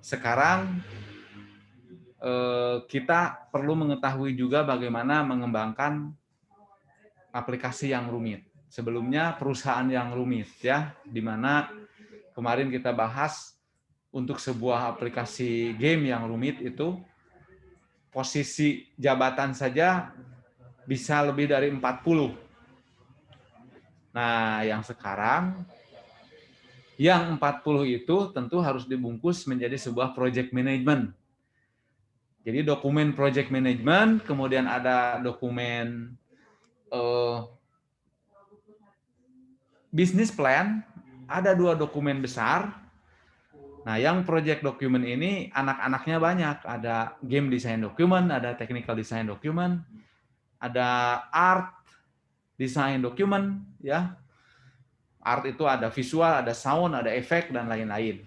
sekarang kita perlu mengetahui juga bagaimana mengembangkan aplikasi yang rumit. Sebelumnya perusahaan yang rumit ya, di mana kemarin kita bahas untuk sebuah aplikasi game yang rumit itu posisi jabatan saja bisa lebih dari 40. Nah, yang sekarang yang 40 itu tentu harus dibungkus menjadi sebuah project management. Jadi dokumen project management, kemudian ada dokumen business plan, ada 2 dokumen besar. Nah, yang project document ini anak-anaknya banyak. Ada game design document, ada technical design document, ada art design document, ya. Art itu ada visual, ada sound, ada efek, dan lain-lain.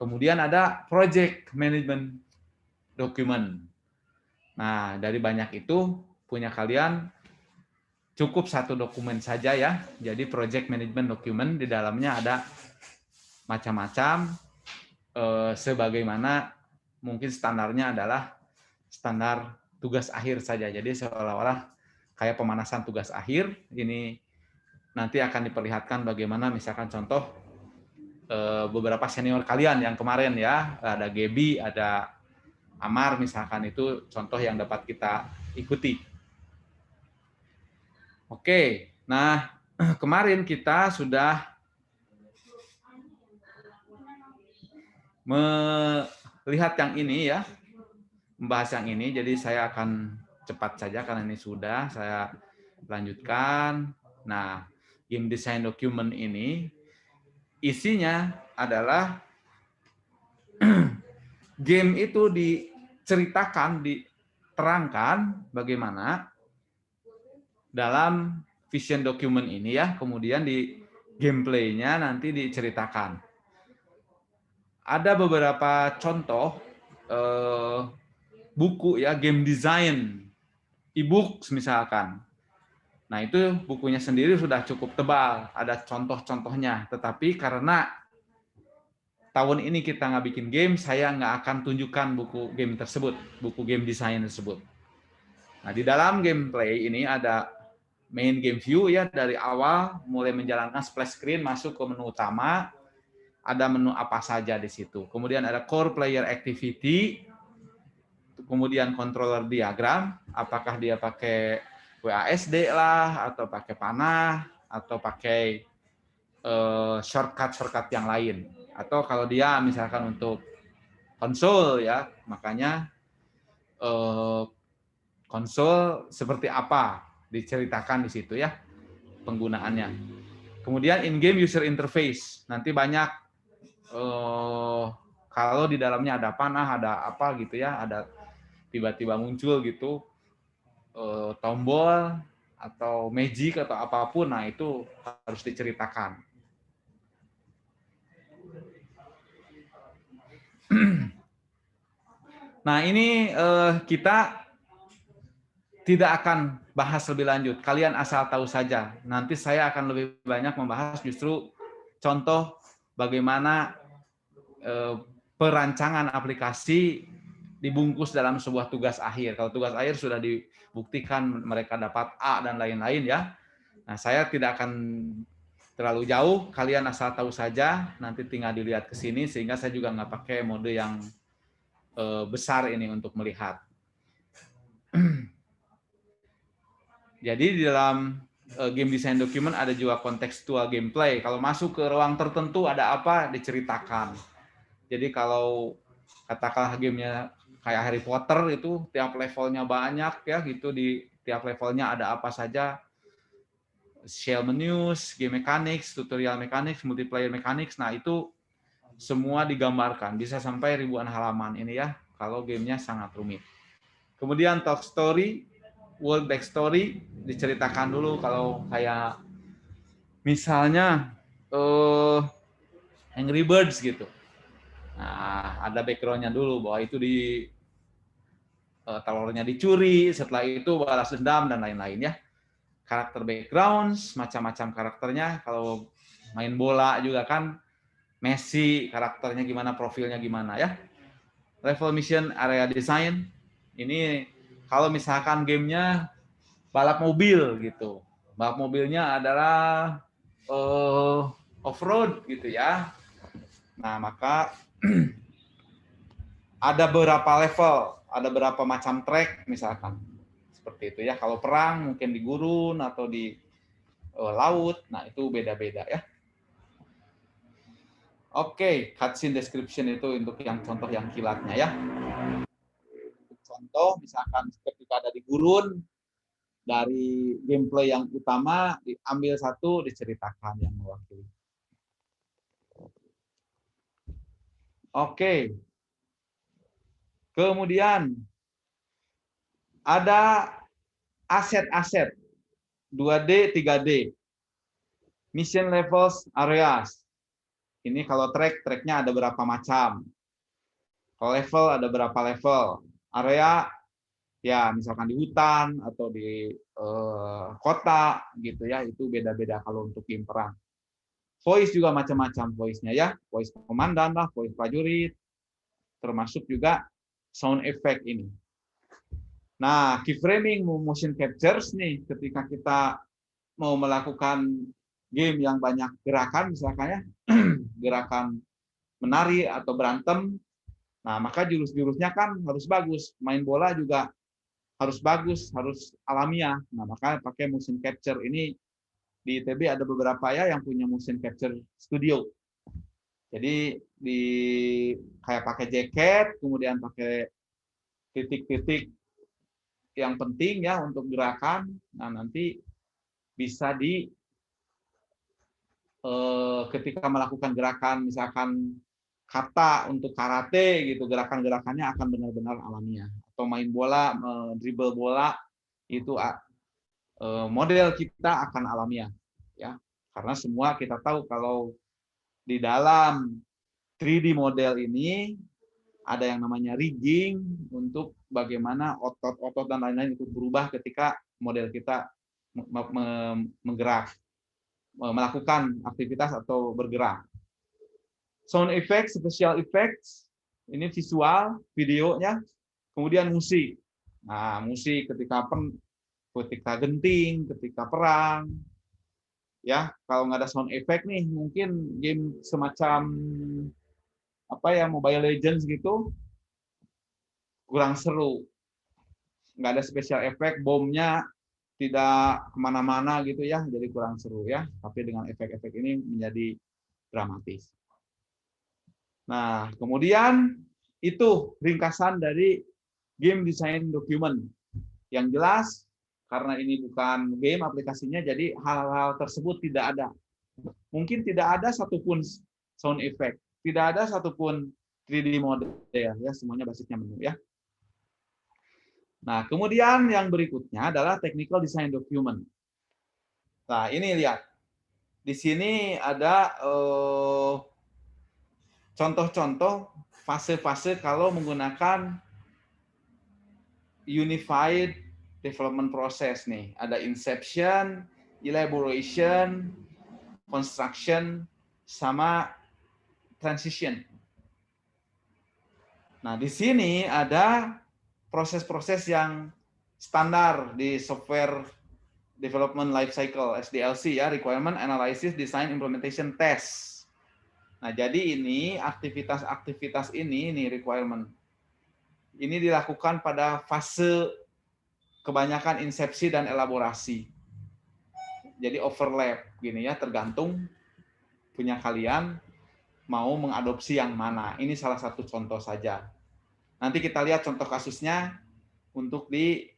Kemudian ada project management document. Nah, dari banyak itu punya kalian cukup 1 dokumen saja ya. Jadi project management document di dalamnya ada macam-macam, sebagaimana mungkin standarnya adalah standar tugas akhir saja. Jadi seolah-olah kayak pemanasan tugas akhir. Ini nanti akan diperlihatkan bagaimana misalkan contoh beberapa senior kalian yang kemarin ya, ada Gebi, ada Amar misalkan, itu contoh yang dapat kita ikuti. Oke, nah kemarin kita sudah melihat yang ini ya, membahas yang ini, jadi saya akan cepat saja karena ini sudah saya lanjutkan. Nah, game design document ini isinya adalah game itu diceritakan, diterangkan bagaimana dalam vision document ini ya, kemudian di gameplaynya nanti diceritakan. Ada beberapa contoh buku ya, game design, e-book misalkan. Nah, itu bukunya sendiri sudah cukup tebal, ada contoh-contohnya. Tetapi karena tahun ini kita nggak bikin game, saya nggak akan tunjukkan buku game tersebut, buku game design tersebut. Nah, di dalam gameplay ini ada main game view ya, dari awal mulai menjalankan splash screen masuk ke menu utama, ada menu apa saja di situ. Kemudian ada core player activity, kemudian controller diagram, apakah dia pakai WASD lah, atau pakai panah, atau pakai shortcut yang lain. Atau kalau dia misalkan untuk konsol ya, makanya konsol seperti apa diceritakan di situ ya penggunaannya. Kemudian in-game user interface, nanti banyak kalau di dalamnya ada panah, ada apa gitu ya, ada tiba-tiba muncul gitu tombol atau magic atau apapun, nah itu harus diceritakan. Nah, ini kita tidak akan bahas lebih lanjut. Kalian asal tahu saja. Nanti saya akan lebih banyak membahas justru contoh bagaimana perancangan aplikasi dibungkus dalam sebuah tugas akhir. Kalau tugas akhir sudah dibuktikan mereka dapat A dan lain-lain ya. Nah, saya tidak akan terlalu jauh. Kalian asal tahu saja. Nanti tinggal dilihat ke sini sehingga saya juga nggak pakai mode yang besar ini untuk melihat. Jadi di dalam game design document ada juga kontekstual gameplay. Kalau masuk ke ruang tertentu ada apa diceritakan. Jadi kalau katakanlah gamenya kayak Harry Potter itu tiap levelnya banyak ya gitu, di tiap levelnya ada apa saja, shell menus, game mechanics, tutorial mechanics, multiplayer mechanics. Nah itu semua digambarkan, bisa sampai ribuan halaman ini ya kalau gamenya sangat rumit. Kemudian talk story, world backstory, diceritakan dulu kalau kayak misalnya Angry Birds gitu. Nah, ada background-nya dulu bahwa itu telurnya dicuri, setelah itu balas dendam dan lain-lain ya. Karakter background, macam-macam karakternya. Kalau main bola juga kan Messi, karakternya gimana, profilnya gimana ya. Level mission area design, ini kalau misalkan gamenya balap mobil gitu. Balap mobilnya adalah off-road gitu ya. Nah, maka ada beberapa level, ada beberapa macam track misalkan. Seperti itu ya. Kalau perang mungkin di gurun atau di laut. Nah, itu beda-beda ya. Oke, cutscene description itu untuk yang contoh yang kilatnya ya. Contoh misalkan ketika ada di gurun, dari gameplay yang utama diambil satu diceritakan yang mewakili. Oke. Kemudian ada aset-aset 2D, 3D. Mission levels areas. Ini kalau tracknya ada berapa macam. Kalau level ada berapa level. Area ya misalkan di hutan atau di kota gitu ya, itu beda-beda kalau untuk game perang. Voice juga macam-macam voice-nya ya, voice komandan lah, voice prajurit, termasuk juga sound effect ini. Nah, keyframing motion captures nih ketika kita mau melakukan game yang banyak gerakan misalkan ya, gerakan menari atau berantem. Nah, maka jurus-jurusnya kan harus bagus. Main bola juga harus bagus, harus alamiah. Nah, maka pakai motion capture ini di ITB ada beberapa ya yang punya motion capture studio. Jadi di kayak pakai jaket, kemudian pakai titik-titik yang penting ya untuk gerakan. Nah, nanti bisa di ketika melakukan gerakan misalkan kata untuk karate gitu, gerakan-gerakannya akan benar-benar alamiah. Atau main bola, dribble bola itu model kita akan alamiah ya. Karena semua kita tahu kalau di dalam 3D model ini ada yang namanya rigging untuk bagaimana otot-otot dan lain-lain itu berubah ketika model kita menggerak, melakukan aktivitas atau bergerak. Sound effects, special effects, ini visual, videonya, kemudian musik. Nah, musik ketika genting, ketika perang, ya kalau nggak ada sound effect nih, mungkin game semacam apa ya Mobile Legends gitu kurang seru. Nggak ada special effect, bomnya tidak kemana-mana gitu ya, jadi kurang seru ya. Tapi dengan efek-efek ini menjadi dramatis. Nah, kemudian itu ringkasan dari game design document. Yang jelas, karena ini bukan game aplikasinya, jadi hal-hal tersebut tidak ada. Mungkin tidak ada satupun sound effect, tidak ada satupun 3D model, ya semuanya basisnya menu ya. Nah, kemudian yang berikutnya adalah technical design document. Nah, ini lihat. Di sini ada contoh-contoh fase-fase kalau menggunakan unified development process nih. Ada inception, elaboration, construction, sama transition. Nah, di sini ada proses-proses yang standar di software development life cycle SDLC ya, requirement analysis design implementation test. Nah, jadi ini aktivitas-aktivitas ini requirement. Ini dilakukan pada fase kebanyakan insepsi dan elaborasi. Jadi overlap gini ya, tergantung punya kalian mau mengadopsi yang mana. Ini salah satu contoh saja. Nanti kita lihat contoh kasusnya untuk di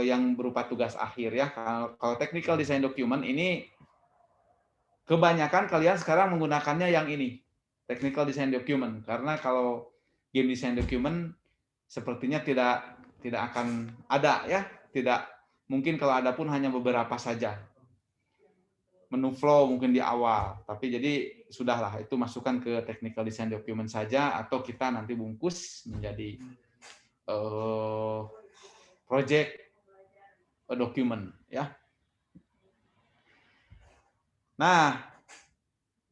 yang berupa tugas akhir ya. Kalau technical design document ini kebanyakan kalian sekarang menggunakannya yang ini, technical design document. Karena kalau game design document sepertinya tidak akan ada ya, tidak mungkin kalau ada pun hanya beberapa saja. Menu flow mungkin di awal, tapi jadi sudahlah itu masukkan ke technical design document saja atau kita nanti bungkus menjadi project document ya. Nah,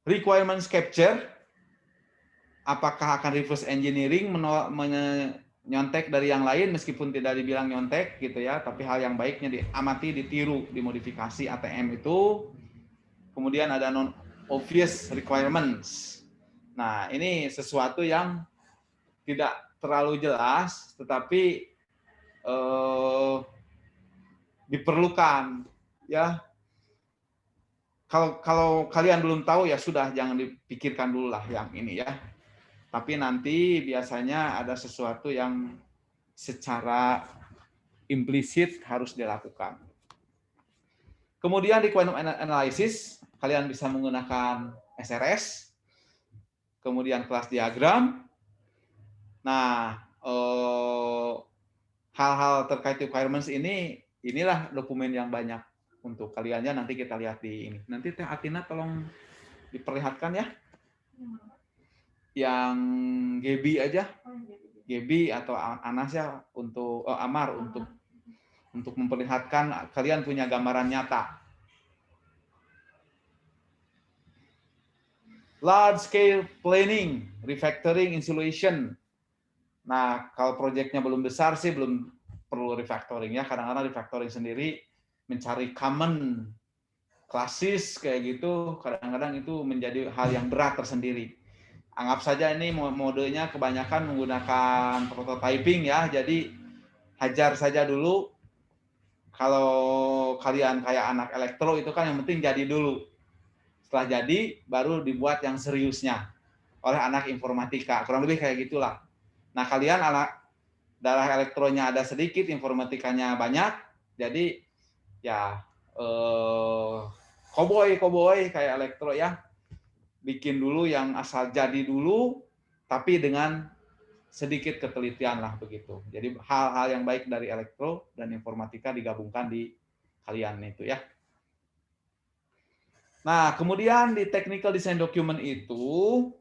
requirements capture, apakah akan reverse engineering nyontek dari yang lain meskipun tidak dibilang nyontek gitu ya, tapi hal yang baiknya diamati, ditiru, dimodifikasi ATM itu. Kemudian ada non obvious requirements. Nah, ini sesuatu yang tidak terlalu jelas tetapi diperlukan ya. Kalau kalian belum tahu ya sudah, jangan dipikirkan dulu lah yang ini ya. Tapi nanti biasanya ada sesuatu yang secara implisit harus dilakukan. Kemudian requirement analysis, kalian bisa menggunakan SRS, kemudian kelas diagram. Nah, hal-hal terkait requirements inilah dokumen yang banyak untuk kaliannya, nanti kita lihat di ini. Nanti Teh Atina tolong diperlihatkan ya. Yang Gebi aja. Gebi atau Anas ya untuk Amar untuk memperlihatkan kalian punya gambaran nyata. Large scale planning, refactoring, insulation. Nah, kalau proyeknya belum besar sih belum perlu refactoring ya. Kadang-kadang refactoring sendiri mencari common klasis kayak gitu, kadang-kadang itu menjadi hal yang berat tersendiri. Anggap saja ini modenya kebanyakan menggunakan prototyping ya, jadi hajar saja dulu. Kalau kalian kayak anak elektro itu kan yang penting jadi dulu. Setelah jadi baru dibuat yang seriusnya oleh anak informatika, kurang lebih kayak gitulah. Nah, kalian anak darah elektronya ada sedikit, informatikanya banyak, jadi ya koboi kayak elektro ya, bikin dulu yang asal jadi dulu, tapi dengan sedikit ketelitian lah begitu. Jadi hal-hal yang baik dari elektro dan informatika digabungkan di kalian itu ya. Nah, kemudian di technical design document itu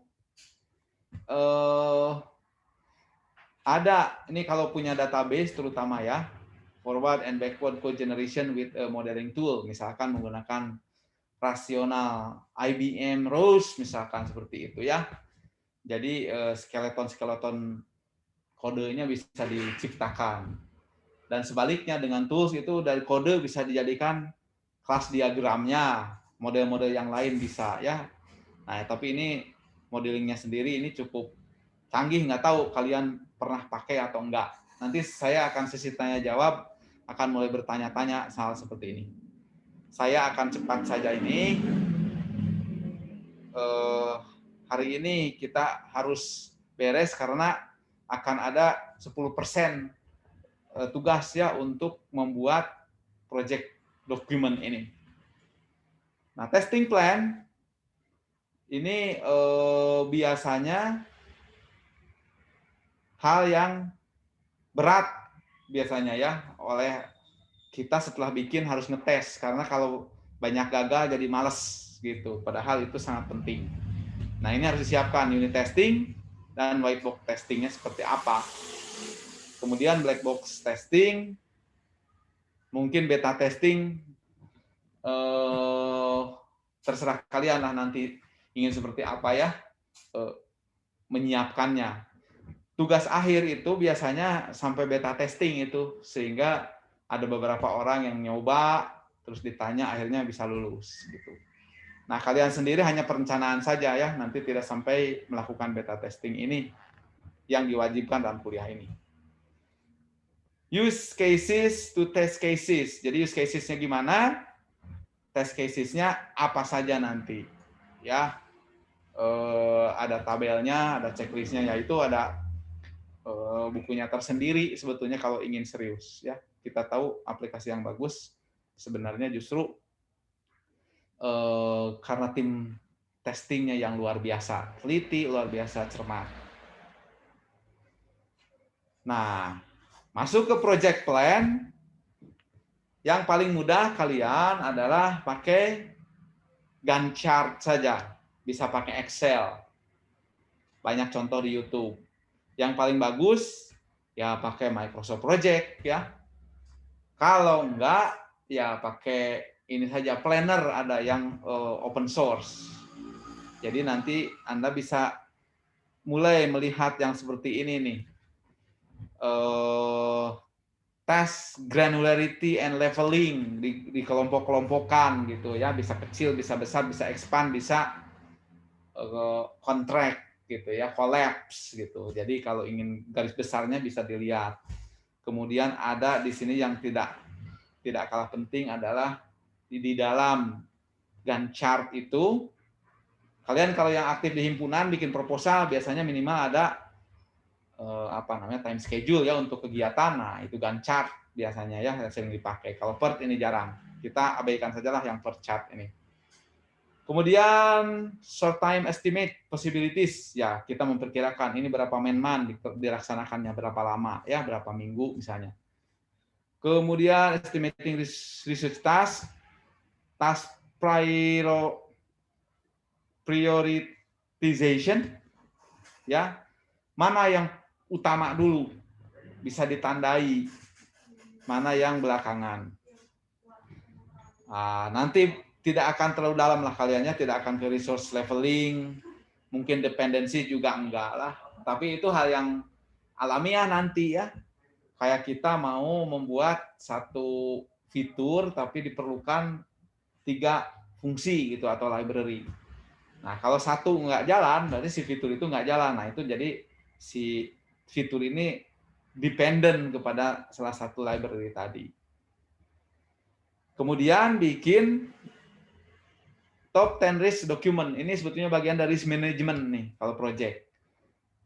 ada ini kalau punya database terutama ya, forward and backward code generation with a modeling tool, misalkan menggunakan rasional IBM ROSE misalkan seperti itu ya. Jadi skeleton kodenya bisa diciptakan. Dan sebaliknya dengan tools itu dari kode bisa dijadikan kelas diagramnya, model-model yang lain bisa ya. Nah, tapi ini modelingnya sendiri ini cukup canggih, nggak tahu kalian pernah pakai atau enggak. Nanti saya akan sesi tanya jawab, akan mulai bertanya-tanya hal seperti ini. Saya akan cepat saja ini. Hari ini kita harus beres karena akan ada 10% tugas ya untuk membuat project document ini. Nah, testing plan ini biasanya hal yang berat biasanya ya oleh kita setelah bikin harus ngetes, karena kalau banyak gagal jadi males gitu, padahal itu sangat penting. Nah, ini harus disiapkan unit testing dan white box testingnya seperti apa. Kemudian black box testing, mungkin beta testing, terserah kalian lah nanti ingin seperti apa ya menyiapkannya. Tugas akhir itu biasanya sampai beta testing itu, sehingga ada beberapa orang yang nyoba terus ditanya akhirnya bisa lulus gitu. Nah, kalian sendiri hanya perencanaan saja ya, nanti tidak sampai melakukan beta testing ini yang diwajibkan dalam kuliah ini. Use cases to test cases. Jadi use cases-nya gimana? Test cases-nya apa saja nanti. Ya, ada tabelnya, ada checklist-nya, yaitu ada bukunya tersendiri sebetulnya kalau ingin serius ya. Kita tahu aplikasi yang bagus sebenarnya justru karena tim testingnya yang luar biasa teliti, luar biasa cermat. Nah, masuk ke project plan, yang paling mudah kalian adalah pakai Gantt chart saja, bisa pakai Excel, banyak contoh di YouTube. Yang paling bagus ya pakai Microsoft Project ya. Kalau enggak ya pakai ini saja, Planner, ada yang open source. Jadi nanti Anda bisa mulai melihat yang seperti ini nih. Task granularity and leveling di kelompok-kelompokan gitu ya, bisa kecil, bisa besar, bisa expand, bisa contract gitu ya, collapse gitu. Jadi kalau ingin garis besarnya bisa dilihat. Kemudian ada di sini yang tidak kalah penting adalah di dalam Gantt chart itu, kalian kalau yang aktif di himpunan bikin proposal biasanya minimal ada time schedule ya untuk kegiatan. Nah, itu Gantt chart biasanya ya yang sering dipakai. Kalau PERT ini jarang. Kita abaikan sajalah yang PERT chart ini. Kemudian short time estimate possibilities, ya kita memperkirakan ini berapa man dilaksanakannya, berapa lama ya, berapa minggu misalnya. Kemudian estimating research task prioritization, ya mana yang utama dulu bisa ditandai, mana yang belakangan. Nah, nanti tidak akan terlalu dalam lah kaliannya, tidak akan ke resource leveling, mungkin dependensi juga enggak lah. Tapi itu hal yang alamiah nanti ya. Kayak kita mau membuat satu fitur tapi diperlukan 3 fungsi gitu atau library. Nah, kalau satu nggak jalan, berarti si fitur itu nggak jalan. Nah, itu jadi si fitur ini dependent kepada salah satu library tadi. Kemudian bikin top 10 risk document. Ini sebetulnya bagian dari risk management nih kalau project.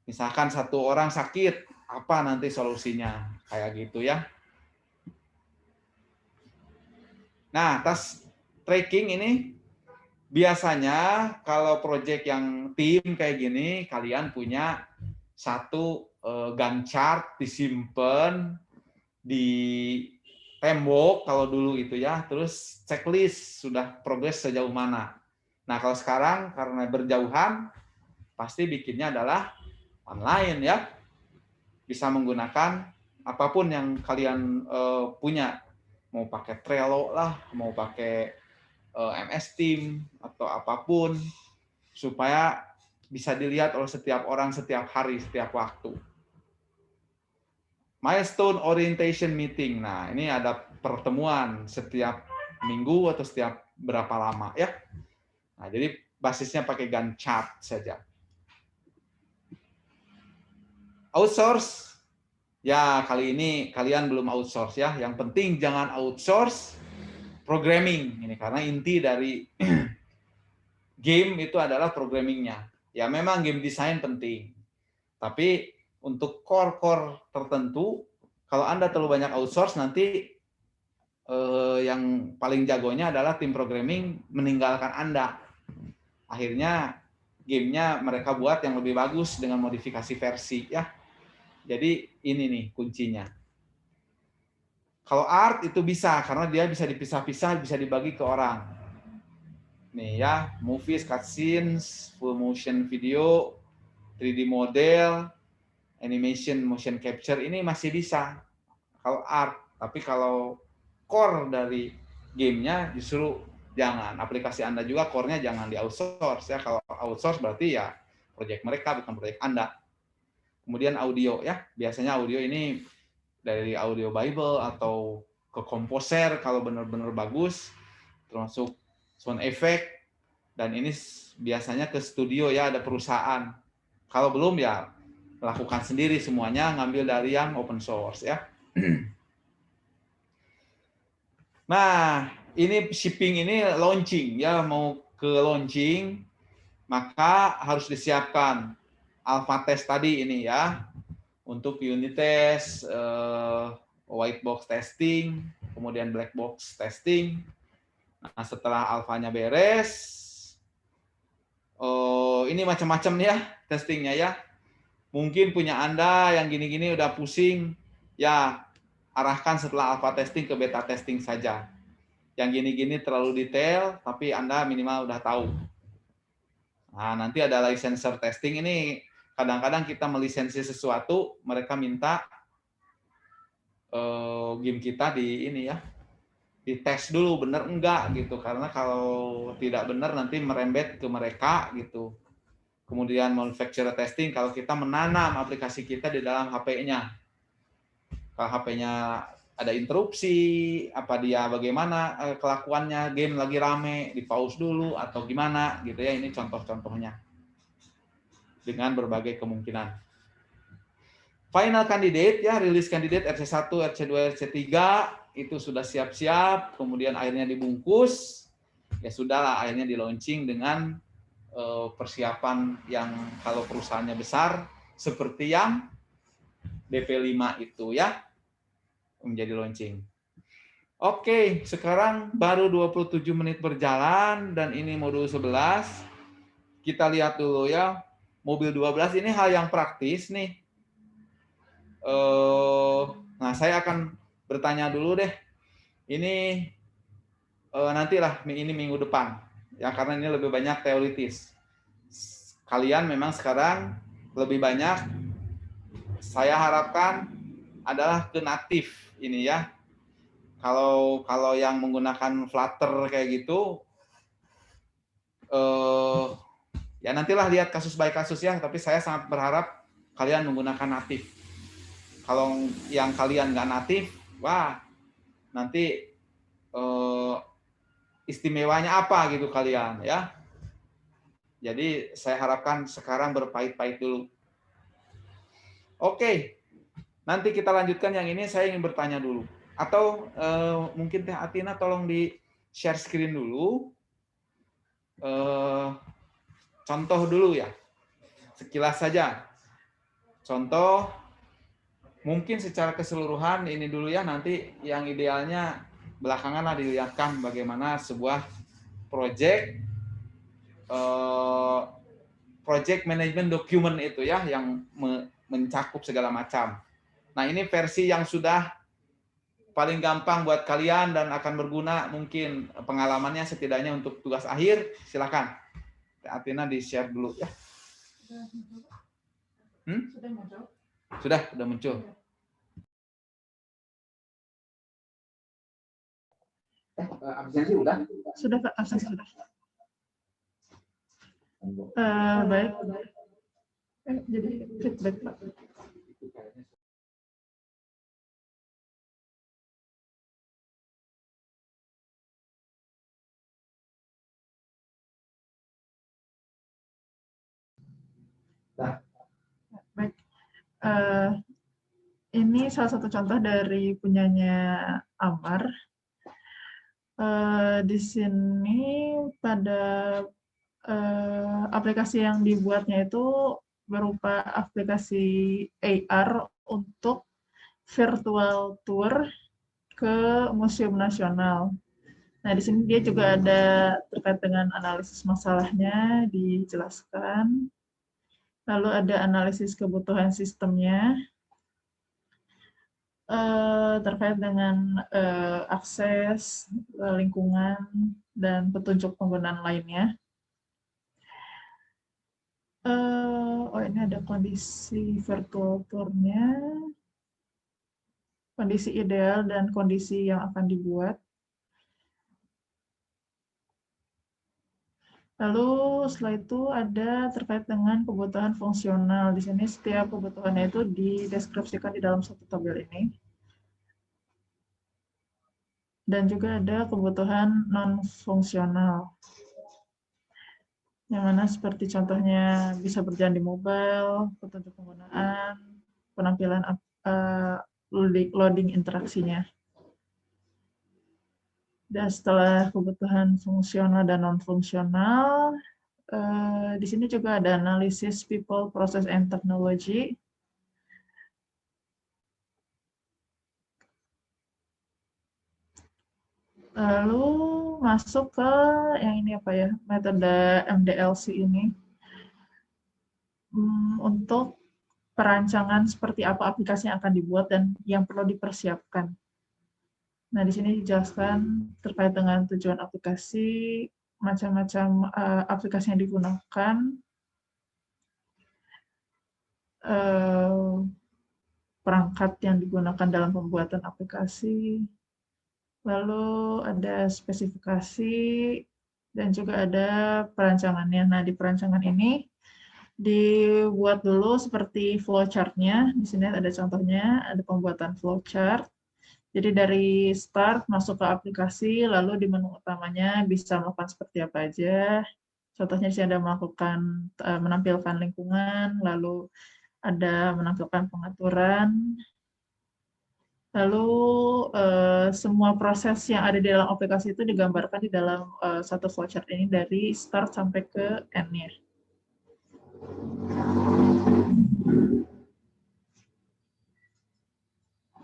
Misalkan satu orang sakit, apa nanti solusinya? Kayak gitu ya. Nah, task tracking ini biasanya kalau project yang tim kayak gini, kalian punya satu Gantt chart disimpan di tembok kalau dulu itu ya, terus checklist sudah progres sejauh mana. Nah, kalau sekarang karena berjauhan, pasti bikinnya adalah online ya. Bisa menggunakan apapun yang kalian punya. Mau pakai Trello lah, mau pakai MS Team atau apapun, supaya bisa dilihat oleh setiap orang setiap hari, setiap waktu. Milestone orientation meeting. Nah, ini ada pertemuan setiap minggu atau setiap berapa lama ya. Nah, jadi basisnya pakai Gantt chart saja. Outsource. Ya, kali ini kalian belum outsource ya. Yang penting jangan outsource programming ini, karena inti dari game itu adalah programmingnya. Ya, memang game design penting. Tapi untuk core-core tertentu, kalau Anda terlalu banyak outsource, nanti yang paling jagonya adalah tim programming meninggalkan Anda. Akhirnya gamenya mereka buat yang lebih bagus dengan modifikasi versi ya. Jadi ini nih kuncinya. Kalau art itu bisa, karena dia bisa dipisah-pisah, bisa dibagi ke orang. Nih ya, movies, cutscenes, full motion video, 3D model, animation, motion capture, ini masih bisa. Kalau art, tapi kalau core dari gamenya justru jangan. Aplikasi Anda juga core-nya jangan di outsource ya. Kalau outsource berarti ya proyek mereka bukan proyek Anda. Kemudian audio ya, biasanya audio ini dari Audio Bible atau ke Composer kalau benar-benar bagus, termasuk sound effect, dan ini biasanya ke studio ya, ada perusahaan. Kalau belum ya lakukan sendiri semuanya, ngambil dari yang open source ya. Nah, ini shipping ini launching ya, mau ke launching maka harus disiapkan alpha test tadi ini ya, untuk unit test, white box testing, kemudian black box testing. Nah, setelah alfanya beres, ini macam-macam ya testingnya ya. Mungkin punya Anda yang gini-gini udah pusing, ya arahkan setelah alpha testing ke beta testing saja. Yang gini-gini terlalu detail, tapi Anda minimal udah tahu. Nah, nanti ada licensor testing ini, kadang-kadang kita melisensi sesuatu, mereka minta game kita di ini ya, dites dulu benar enggak gitu, karena kalau tidak benar nanti merembet ke mereka gitu. Kemudian manufacturer testing kalau kita menanam aplikasi kita di dalam HP-nya. Kalau HP-nya ada interupsi, apa dia bagaimana kelakuannya, game lagi rame, di pause dulu atau gimana gitu ya, ini contoh-contohnya. Dengan berbagai kemungkinan. Final candidate ya, rilis candidate RC1, RC2, RC3 itu sudah siap-siap, kemudian akhirnya dibungkus, ya sudahlah akhirnya di launching dengan persiapan yang kalau perusahaannya besar seperti yang DP5 itu ya, menjadi launching. Oke, sekarang baru 27 menit berjalan dan ini modul 11. Kita lihat dulu ya. Mobil 12 ini hal yang praktis nih. Nah, saya akan bertanya dulu deh. Ini nantilah ini minggu depan ya, karena ini lebih banyak teoritis. Kalian memang sekarang lebih banyak saya harapkan adalah ke natif ini ya. Kalau yang menggunakan Flutter kayak gitu ya nantilah lihat kasus by kasus ya, tapi saya sangat berharap kalian menggunakan natif. Kalau yang kalian nggak natif, wah nanti istimewanya apa gitu kalian ya. Jadi saya harapkan sekarang berpahit-pahit dulu. Oke, nanti kita lanjutkan yang ini. Saya ingin bertanya dulu. Atau mungkin Teh Atina tolong di share screen dulu. Contoh dulu ya, sekilas saja. Contoh, mungkin secara keseluruhan ini dulu ya, nanti yang idealnya belakangan lah dilihatkan bagaimana sebuah project project management document itu ya, yang mencakup segala macam. Nah ini versi yang sudah paling gampang buat kalian dan akan berguna mungkin pengalamannya setidaknya untuk tugas akhir. Silakan, Atina di share dulu ya. Sudah muncul. Absensi udah? Sudah Kak, absensi sudah. Baik. Jadi feedback Pak. Baik. Ini salah satu contoh dari punyanya Amar. Di sini pada aplikasi yang dibuatnya itu berupa aplikasi AR untuk virtual tour ke Museum Nasional. Nah, di sini dia juga ada terkait dengan analisis masalahnya dijelaskan. Lalu ada analisis kebutuhan sistemnya terkait dengan akses, lingkungan, dan petunjuk penggunaan lainnya. Ini ada kondisi virtual tour-nya, kondisi ideal dan kondisi yang akan dibuat. Lalu setelah itu ada terkait dengan kebutuhan fungsional. Di sini setiap kebutuhannya itu dideskripsikan di dalam satu tabel ini. Dan juga ada kebutuhan non-fungsional. Yang mana seperti contohnya bisa berjalan di mobile, petunjuk penggunaan, penampilan loading interaksinya. Dan setelah kebutuhan fungsional dan non-fungsional, di sini juga ada analisis people, process, and technology. Lalu masuk ke yang ini apa ya, metode MDLC ini. Untuk perancangan seperti apa aplikasi yang akan dibuat dan yang perlu dipersiapkan. Nah, di sini dijelaskan terkait dengan tujuan aplikasi, macam-macam aplikasi yang digunakan, perangkat yang digunakan dalam pembuatan aplikasi, lalu ada spesifikasi, dan juga ada perancangannya. Nah, di perancangan ini dibuat dulu seperti flowchart-nya. Di sini ada contohnya, ada pembuatan flowchart. Jadi dari start masuk ke aplikasi, lalu di menu utamanya bisa melakukan seperti apa aja. Contohnya di sini ada menampilkan lingkungan, lalu ada menampilkan pengaturan, lalu semua proses yang ada di dalam aplikasi itu digambarkan di dalam satu flowchart ini dari start sampai ke end-nya.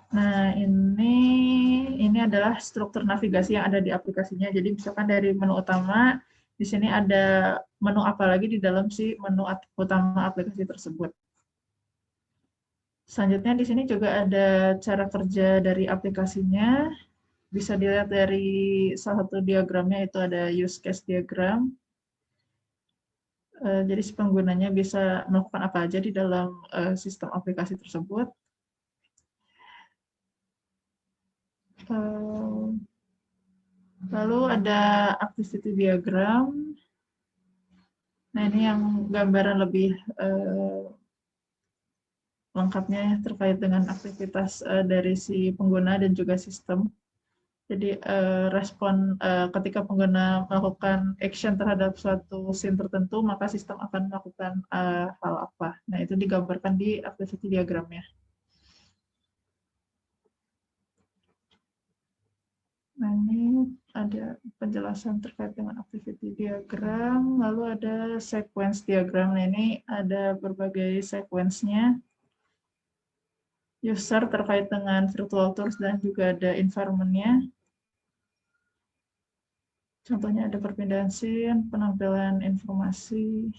Nah, ini adalah struktur navigasi yang ada di aplikasinya. Jadi misalkan dari menu utama, di sini ada menu apa lagi di dalam si menu utama aplikasi tersebut. Selanjutnya di sini juga ada cara kerja dari aplikasinya. Bisa dilihat dari salah satu diagramnya, itu ada use case diagram. Jadi si penggunanya bisa melakukan apa aja di dalam sistem aplikasi tersebut. Lalu ada activity diagram. Nah, ini yang gambaran lebih lengkapnya terkait dengan aktivitas dari si pengguna dan juga sistem. Jadi respon ketika pengguna melakukan action terhadap suatu scene tertentu, maka sistem akan melakukan hal apa. Nah, itu digambarkan di activity diagramnya. Nah, ini ada penjelasan terkait dengan activity diagram, lalu ada sequence diagram. Nah, ini ada berbagai sequence-nya. User terkait dengan virtual tours dan juga ada environment-nya. Contohnya ada perpindahan scene, penampilan informasi,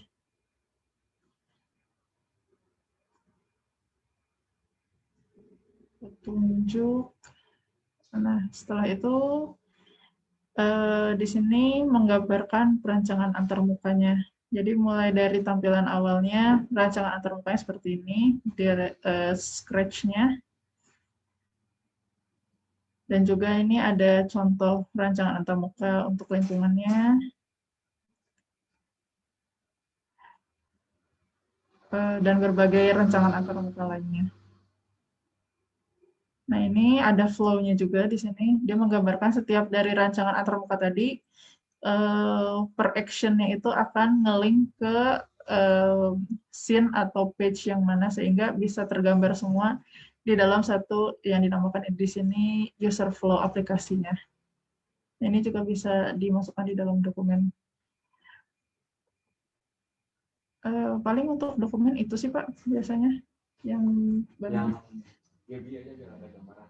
petunjuk. Nah, setelah itu di sini menggambarkan perancangan antarmukanya. Jadi mulai dari tampilan awalnya, rancangan antarmukanya seperti ini, di scratch-nya. Dan juga ini ada contoh rancangan antarmuka untuk lingkungannya. Dan berbagai rancangan antarmuka lainnya. Nah, ini ada flow-nya juga di sini. Dia menggambarkan setiap dari rancangan antarmuka tadi, per action-nya itu akan nge-link ke scene atau page yang mana, sehingga bisa tergambar semua di dalam satu yang dinamakan di sini user flow aplikasinya. Ini juga bisa dimasukkan di dalam dokumen. Paling untuk dokumen itu sih Pak, biasanya yang Yang Gaby aja biar ada gambaran.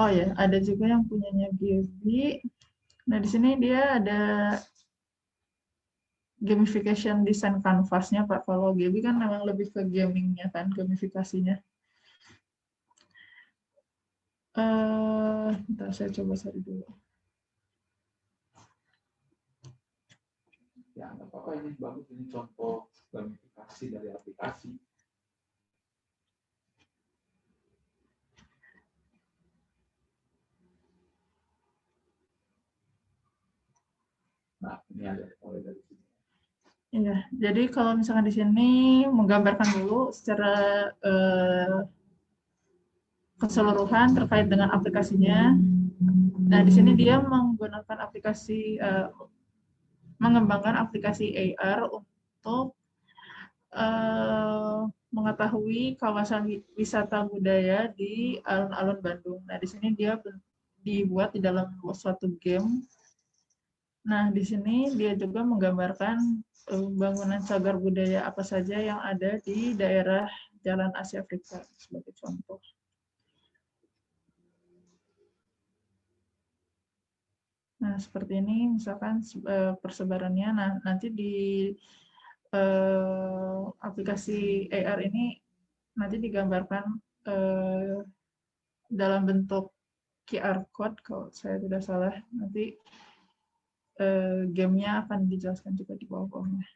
Oh ya, ada juga yang punyanya Gaby. Nah, di sini dia ada gamification design canvas-nya Pak. Kalau Gaby kan memang lebih ke gaming-nya kan, gamifikasinya. Bentar, saya coba cari dulu. Ya, nggak apa-apa, ini bagus, ini contoh gamifikasi dari aplikasi. Nah, ini ada mulai dari sini. Iya, jadi kalau misalkan di sini menggambarkan dulu secara keseluruhan terkait dengan aplikasinya. Nah, di sini dia menggunakan aplikasi, mengembangkan aplikasi AR untuk mengetahui kawasan wisata budaya di alun-alun Bandung. Nah, di sini dia dibuat di dalam suatu game. Nah, di sini dia juga menggambarkan bangunan cagar budaya apa saja yang ada di daerah Jalan Asia Afrika sebagai contoh. Nah, seperti ini misalkan persebarannya. Nah, nanti di aplikasi AR ini nanti digambarkan dalam bentuk QR code, kalau saya tidak salah. Nanti gamenya akan dijelaskan juga di bawah-bawahnya.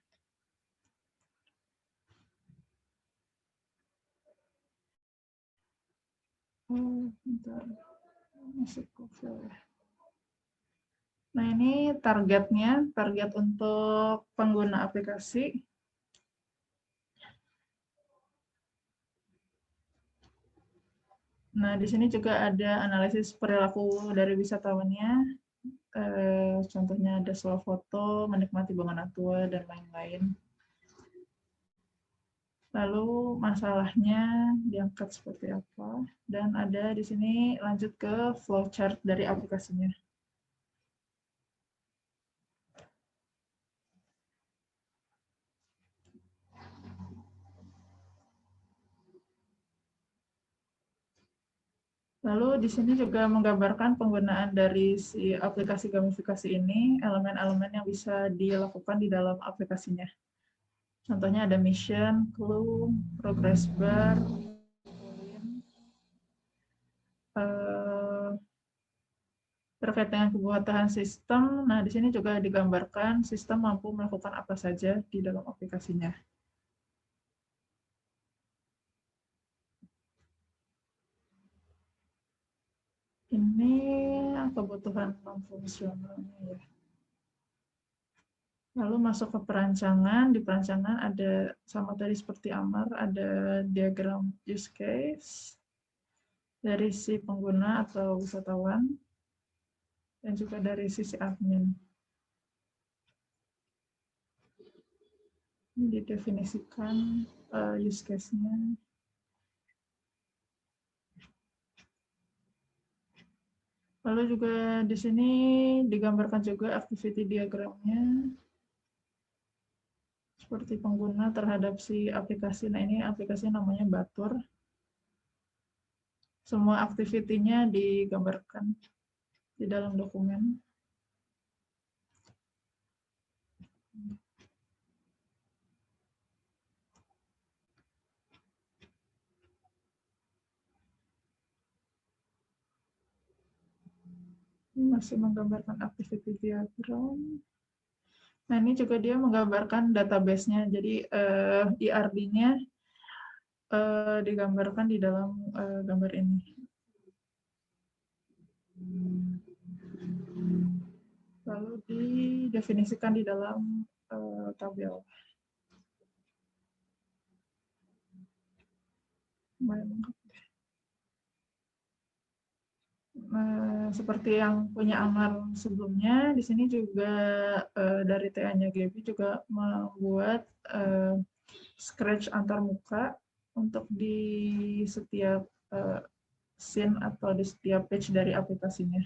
Bentar, masuk ke file ya. Nah, ini targetnya, target untuk pengguna aplikasi. Nah, di sini juga ada analisis perilaku dari wisatawannya. Contohnya ada swafoto, menikmati bangunan tua, dan lain-lain. Lalu masalahnya diangkat seperti apa. Dan ada di sini lanjut ke flowchart dari aplikasinya. Lalu di sini juga menggambarkan penggunaan dari si aplikasi gamifikasi ini, elemen-elemen yang bisa dilakukan di dalam aplikasinya. Contohnya ada mission, clue, progress bar, terkait dengan kebutuhan sistem. Nah, di sini juga digambarkan sistem mampu melakukan apa saja di dalam aplikasinya. Ini kebutuhan non fungsionalnya ya. Lalu masuk ke perancangan. Di perancangan ada sama tadi seperti Amar, ada diagram use case dari si pengguna atau wisatawan dan juga dari sisi admin. Ini didefinisikan use case-nya. Lalu juga di sini digambarkan juga activity diagramnya seperti pengguna terhadap si aplikasi. Nah, ini aplikasi namanya Batur. Semua activity-nya digambarkan di dalam dokumen. Ini masih menggambarkan activity diagram. Nah, ini juga dia menggambarkan database-nya. Jadi IRD-nya digambarkan di dalam gambar ini. Lalu didefinisikan di dalam tabel. Seperti yang punya Amar sebelumnya, di sini juga dari TA-nya Gaby juga membuat scratch antar muka untuk di setiap scene atau di setiap page dari aplikasinya.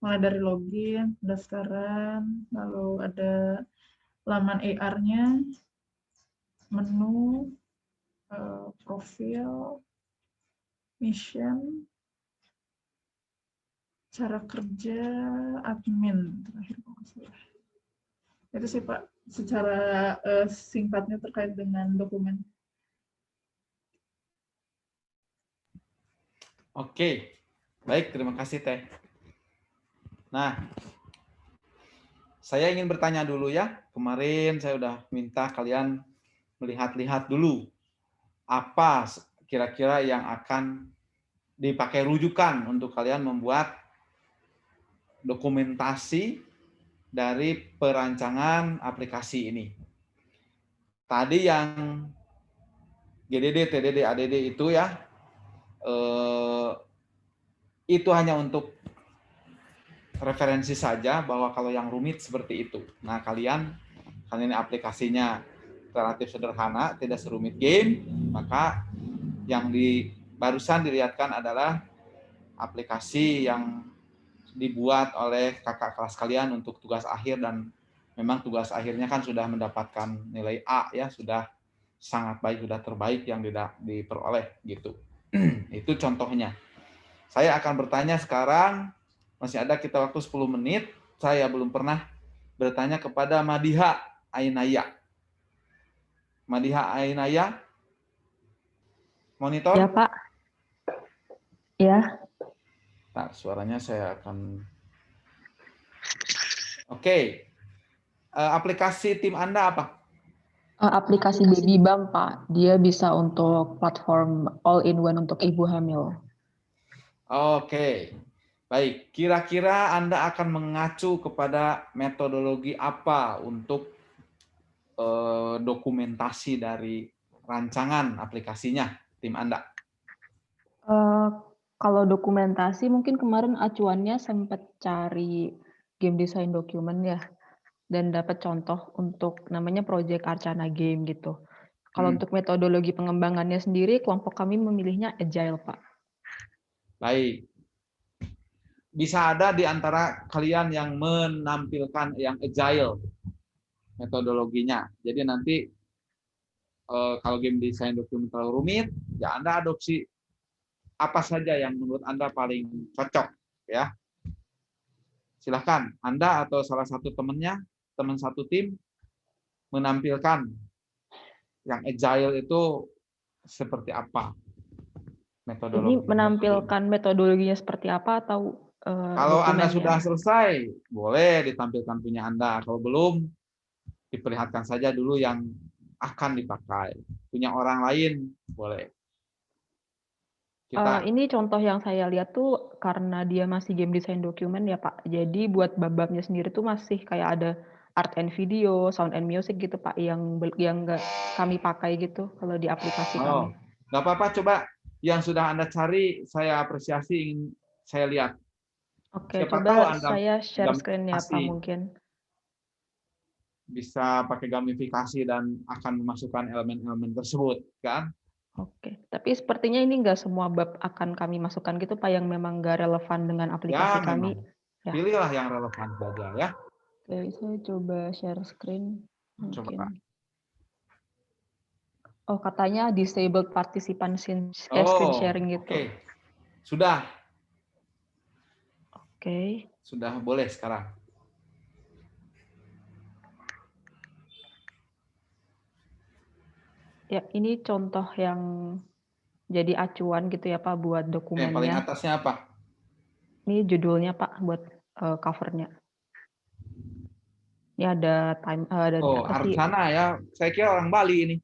Mulai dari login, pendaftaran, lalu ada laman AR-nya, menu, profil, mission, cara kerja admin terakhir kalau nggak salah. Itu sih Pak, secara singkatnya terkait dengan dokumen. Oke, baik, terima kasih Teh. Nah, saya ingin bertanya dulu ya. Kemarin saya udah minta kalian melihat-lihat dulu apa kira-kira yang akan dipakai rujukan untuk kalian membuat dokumentasi dari perancangan aplikasi ini. Tadi yang GDD, TDD, ADD itu ya, itu hanya untuk referensi saja bahwa kalau yang rumit seperti itu. Nah, kalian ini aplikasinya relatif sederhana, tidak serumit game, maka yang barusan dilihatkan adalah aplikasi yang dibuat oleh kakak kelas kalian untuk tugas akhir, dan memang tugas akhirnya kan sudah mendapatkan nilai A ya, sudah sangat baik, sudah terbaik yang diperoleh gitu. Itu contohnya. Saya akan bertanya sekarang, masih ada kita waktu 10 menit. Saya belum pernah bertanya kepada Madiha Ainaya. Madiha Ainaya, monitor? Ya, Pak. Ya. Nah, suaranya saya akan... Oke. Aplikasi tim Anda apa? Aplikasi Babybam, Pak. Dia bisa untuk platform all-in-one untuk ibu hamil. Oke. Baik, kira-kira Anda akan mengacu kepada metodologi apa untuk dokumentasi dari rancangan aplikasinya, tim Anda? Eh, Kalau dokumentasi mungkin kemarin acuannya sempat cari game design document ya, dan dapat contoh untuk namanya Project Arcana Game gitu. Kalau untuk metodologi pengembangannya sendiri, kelompok kami memilihnya Agile, Pak. Baik. Bisa ada di antara kalian yang menampilkan yang agile metodologinya. Jadi nanti kalau game design dokumen terlalu rumit, ya Anda adopsi apa saja yang menurut Anda paling cocok, ya. Silahkan Anda atau salah satu temannya, teman satu tim, menampilkan yang agile itu seperti apa metodologi. Ini menampilkan metodologinya seperti apa atau Kalau Anda dokumennya? sudah selesai, boleh ditampilkan punya Anda. Kalau belum, diperlihatkan saja dulu yang akan dipakai. Punya orang lain, boleh. Kita Ini contoh yang saya lihat tuh karena dia masih game design document ya Pak. Jadi buat bab-babnya sendiri tuh masih kayak ada art and video, sound and music gitu Pak, yang nggak kami pakai gitu kalau di aplikasi kami. nggak apa-apa. Coba yang sudah Anda cari, saya apresiasi, ingin saya lihat. Oke, Siapa tahu coba Anda saya share screen ya Pak gamifikasi, mungkin. bisa pakai gamifikasi dan akan memasukkan elemen-elemen tersebut, kan? Oke, tapi sepertinya ini nggak semua bab akan kami masukkan gitu Pak yang memang nggak relevan dengan aplikasi Ya, kami. memang. Ya. Pilihlah yang relevan saja, ya. Oke, saya coba share screen. Coba. Mungkin. Oh, katanya disabled participant screen sharing gitu. Oke. Sudah Oke. boleh sekarang. Ya, ini contoh yang jadi acuan gitu ya Pak buat Paling dokumennya. atasnya apa? Ini judulnya Pak buat covernya. Ini ada ada apa sih? Arcana ya. Saya kira orang Bali ini.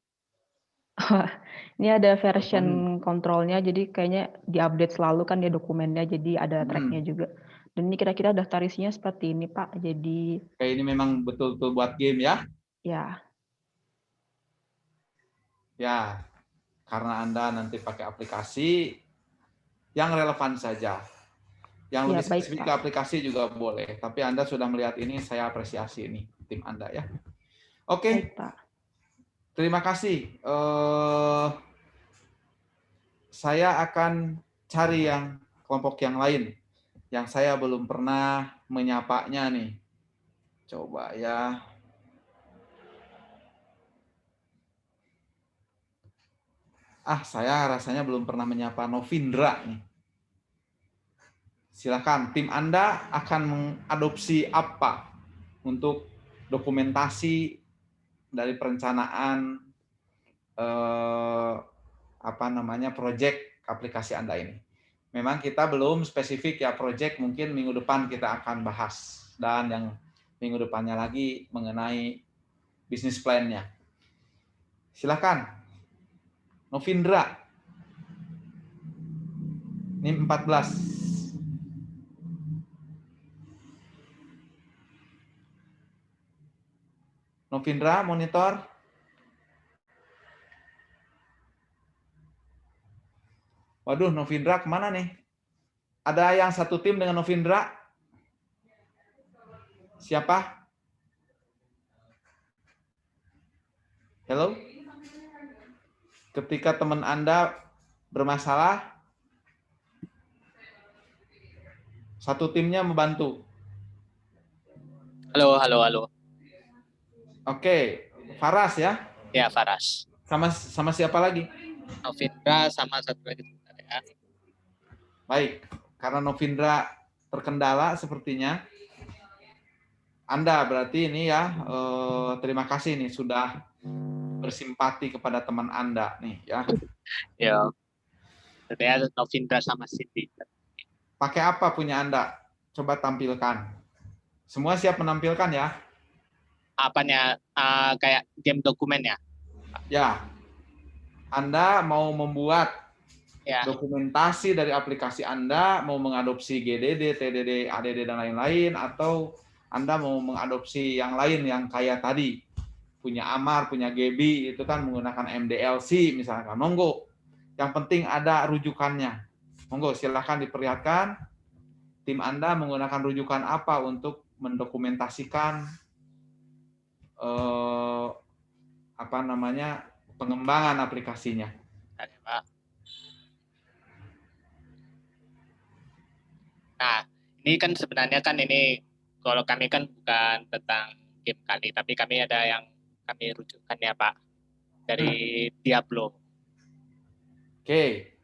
Ini ada version kontrolnya, jadi kayaknya diupdate selalu kan dia dokumennya, jadi ada tracknya juga. Dan ini kira-kira daftar isinya seperti ini Pak. Jadi Kayak ini memang betul-betul buat game ya. ya. Ya, karena Anda nanti pakai aplikasi yang relevan saja. Yang lebih baik, spesifik Pak. ke aplikasi juga boleh. Tapi Anda sudah melihat ini, saya apresiasi ini tim Anda ya. Oke. Baik, Pak. Terima kasih. Saya akan cari yang kelompok yang lain yang saya belum pernah menyapanya nih. Coba ya. Saya rasanya belum pernah menyapa Novindra nih. Silakan, tim Anda akan mengadopsi apa untuk dokumentasi dari perencanaan proyek aplikasi Anda ini. Memang kita belum spesifik ya proyek, mungkin minggu depan kita akan bahas, dan yang minggu depannya lagi mengenai bisnis plan-nya. Silakan, Novindra. Ini 14. Novindra, monitor. Waduh, Novindra kemana nih? Ada yang satu tim dengan Novindra? Siapa? Hello? Ketika teman Anda bermasalah, satu timnya membantu. Halo. Oke, Faras ya? Ya, Faras. Sama siapa lagi? Novindra sama satu lagi ya. Baik, karena Novindra terkendala sepertinya. Anda berarti ini ya, terima kasih nih sudah bersimpati kepada teman Anda nih ya. Ya. Saya Novindra sama Cindy. Pakai apa punya Anda? Coba tampilkan. Semua siap menampilkan ya? Apanya kayak game dokumen ya? Ya. Anda mau membuat Ya, dokumentasi dari aplikasi Anda mau mengadopsi GDD, TDD, ADD dan lain-lain, atau Anda mau mengadopsi yang lain yang kayak tadi punya Amar, punya Gebi itu kan menggunakan MDLC misalkan. Monggo. Yang penting ada rujukannya. Monggo silahkan diperlihatkan tim Anda menggunakan rujukan apa untuk mendokumentasikan apa namanya pengembangan aplikasinya. ada, Pak. Nah, ini kan sebenarnya kan ini kalau kami kan bukan tentang game kali, tapi kami ada yang kami rujukan ya Pak dari Diablo. Oke.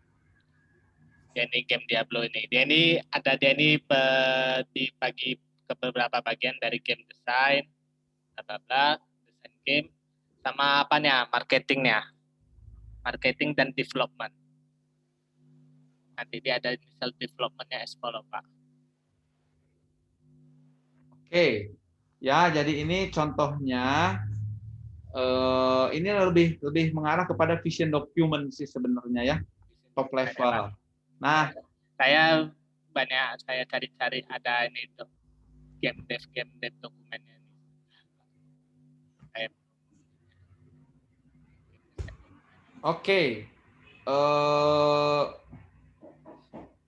Dia ini game Diablo ini. Dia ini dibagi ke beberapa bagian dari game design, desain game, sama apanya marketingnya, marketing dan development. Nanti dia ada misal developmentnya S10 Pak. Oke. Ya, jadi ini contohnya ini lebih mengarah kepada vision document sih sebenarnya ya, top level. Nah, saya cari-cari ada ini tuh game dev dokumennya ini. oke.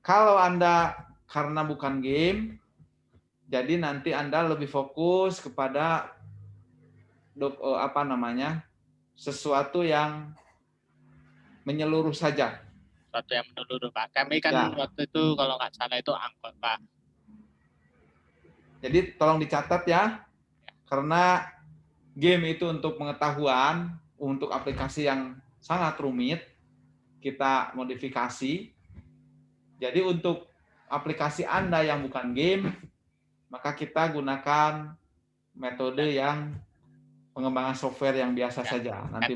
Kalau Anda karena bukan game, jadi nanti Anda lebih fokus kepada apa namanya sesuatu yang menyeluruh saja. Sesuatu yang menyeluruh Pak. Kami kan Ya. waktu itu kalau nggak salah itu angkot Pak. Jadi tolong dicatat ya, karena game itu untuk pengetahuan, untuk aplikasi yang sangat rumit, kita modifikasi. Jadi untuk aplikasi Anda yang bukan game, maka kita gunakan metode yang pengembangan software yang biasa saja. Nanti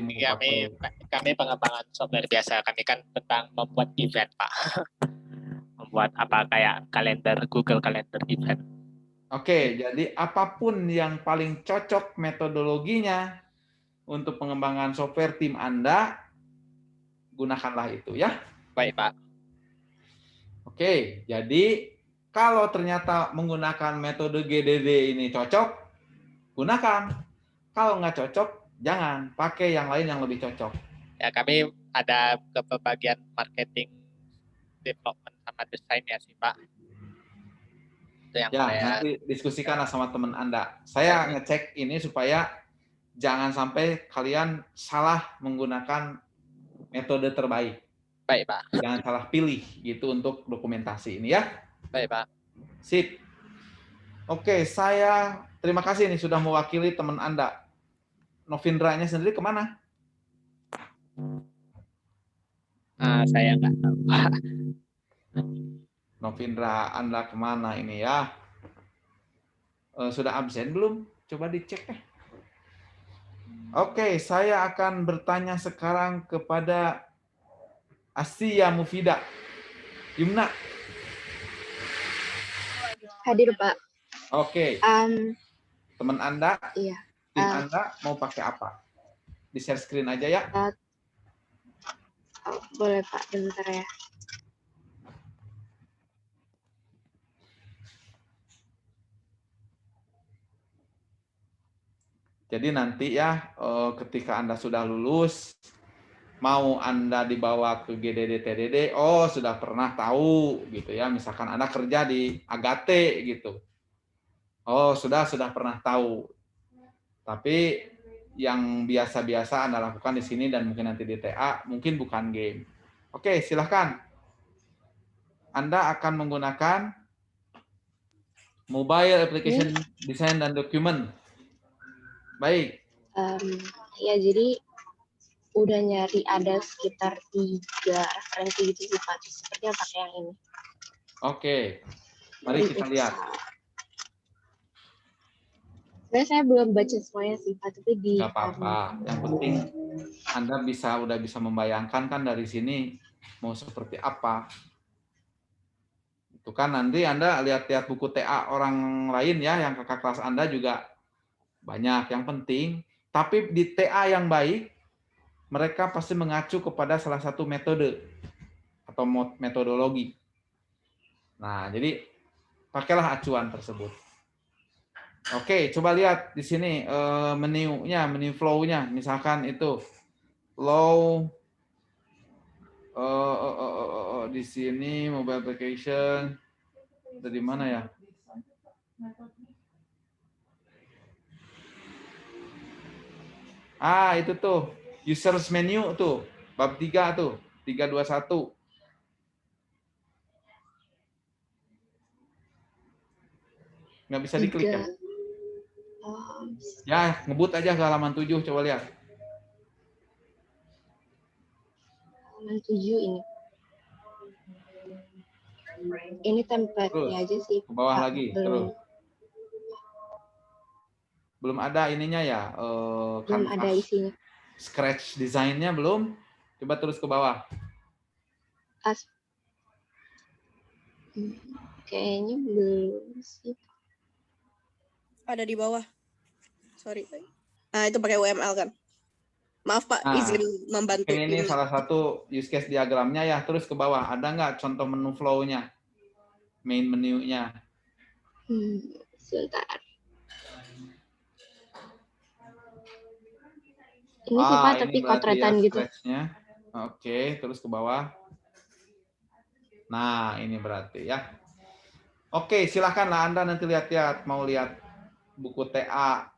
Kami pengembangan software biasa. Kami kan tentang membuat event Pak. Membuat apa kayak kalender, Google Calendar event. Oke, jadi apapun yang paling cocok metodologinya untuk pengembangan software tim Anda, gunakanlah itu ya. Baik Pak. Oke, jadi kalau ternyata menggunakan metode GDD ini cocok, gunakan. Kalau nggak cocok, jangan. Pakai yang lain yang lebih cocok. Ya kami ada ke bagian marketing, development sama desainnya sih Pak. Itu yang Ya, nanti diskusikanlah sama teman Anda. Saya ngecek ini supaya jangan sampai kalian salah menggunakan metode terbaik. Baik Pak. Jangan salah pilih gitu untuk dokumentasi ini ya. Baik Pak. Sip. Oke, saya terima kasih nih sudah mewakili teman Anda. Novindranya sendiri kemana? Saya nggak tahu Pak. Novindra, Anda kemana ini ya? Sudah absen belum? Coba dicek deh. Oke, saya akan bertanya sekarang kepada Asia Mufida. Yumna. Hadir Pak. Oke. Teman Anda, Iya. tim Anda mau pakai apa? Di share screen aja ya. Boleh Pak, bentar ya. Jadi nanti ya ketika Anda sudah lulus, mau Anda dibawa ke GDD TDD, oh sudah pernah tahu gitu ya. Misalkan Anda kerja di Agate gitu. Oh, sudah pernah tahu. Tapi yang biasa-biasa Anda lakukan di sini dan mungkin nanti di TA, mungkin bukan game. Oke, silahkan. Anda akan menggunakan mobile application design dan document. Baik. Ya, jadi udah nyari ada sekitar 3 referensi gitu sih Pak. Sepertinya pakai yang ini. Oke. Mari kita lihat. Sebenarnya saya belum baca semuanya sih Pak, tapi di Nggak apa-apa. Yang penting Anda udah bisa membayangkan kan dari sini mau seperti apa. Itu kan nanti Anda lihat-lihat buku TA orang lain ya, yang kakak kelas Anda juga banyak. Yang penting, tapi di TA yang baik, mereka pasti mengacu kepada salah satu metode atau metodologi. Nah, jadi pakailah acuan tersebut. Oke, coba lihat di sini menunya, menu flow-nya. Misalkan itu flow di sini mobile application. Dari mana ya? Itu tuh users menu tuh, bab 3 tuh, 321. Nggak bisa diklik ya? 3. Oh, Ya, ngebut aja ke halaman 7, coba lihat. halaman 7 ini. Ini template-nya aja sih. Ke bawah Pak. lagi, Belum, terus. Belum ada ininya ya, belum ada isinya. Scratch desainnya belum. Coba terus ke bawah. Kayaknya belum sih. Ada di bawah. Sorry. Nah, itu pakai UML kan. Maaf Pak, Nah, izin membantu. Ini salah satu use case diagramnya ya. Terus ke bawah, ada nggak contoh menu flow-nya? Main menu-nya. Sebentar. Ini sih Pak, tapi berarti kotretan ya, gitu. scratch-nya. Oke, terus ke bawah. Nah, ini berarti ya. Oke, silakanlah Anda nanti lihat-lihat, mau lihat buku TA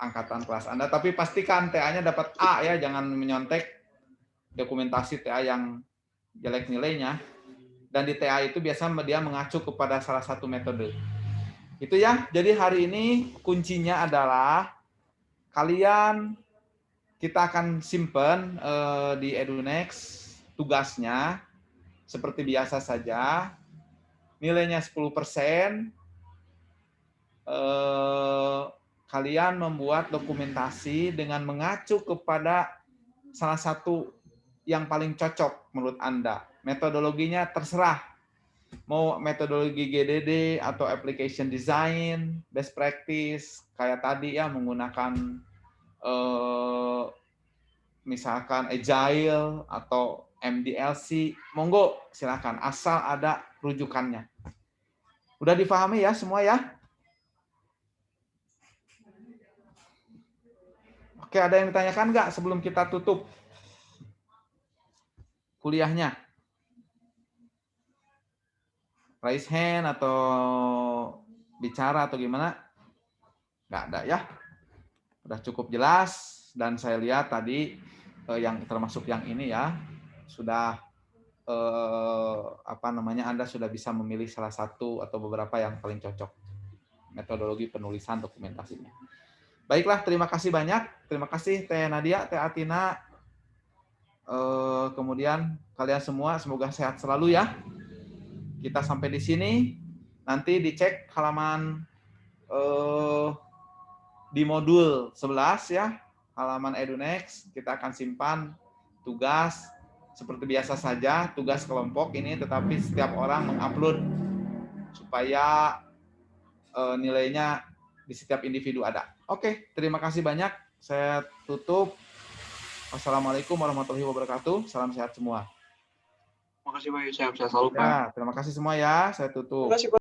angkatan kelas Anda, tapi pastikan TA-nya dapat A ya, jangan menyontek dokumentasi TA yang jelek nilainya. Dan di TA itu biasanya dia mengacu kepada salah satu metode. Itu ya. Jadi hari ini kuncinya adalah kalian, kita akan simpan di EduNext tugasnya seperti biasa saja. Nilainya 10%. Kalian membuat dokumentasi dengan mengacu kepada salah satu yang paling cocok menurut Anda. Metodologinya terserah. Mau metodologi GDD atau application design, best practice, kayak tadi ya menggunakan misalkan agile atau MDLC, monggo silakan asal ada rujukannya. Udah difahami ya semua ya? Oke, ada yang ditanyakan nggak sebelum kita tutup kuliahnya? Raise hand atau bicara atau gimana? Nggak ada ya? Udah cukup jelas, dan saya lihat tadi yang termasuk yang ini ya, sudah Anda sudah bisa memilih salah satu atau beberapa yang paling cocok metodologi penulisan dokumentasinya. Baiklah, terima kasih banyak. Terima kasih Teh Nadia, Teh Atina. Kemudian kalian semua semoga sehat selalu ya. Kita sampai di sini. Nanti dicek halaman di modul 11 ya, halaman EduNext. Kita akan simpan tugas seperti biasa saja, tugas kelompok ini, tetapi setiap orang mengupload supaya nilainya di setiap individu ada. Oke, terima kasih banyak. Saya tutup. Wassalamualaikum warahmatullahi wabarakatuh. Salam sehat semua. Makasih Pak Yusuf, sehat selalu Pak. Ya, terima kasih semua ya. Saya tutup. Terima kasih Pak.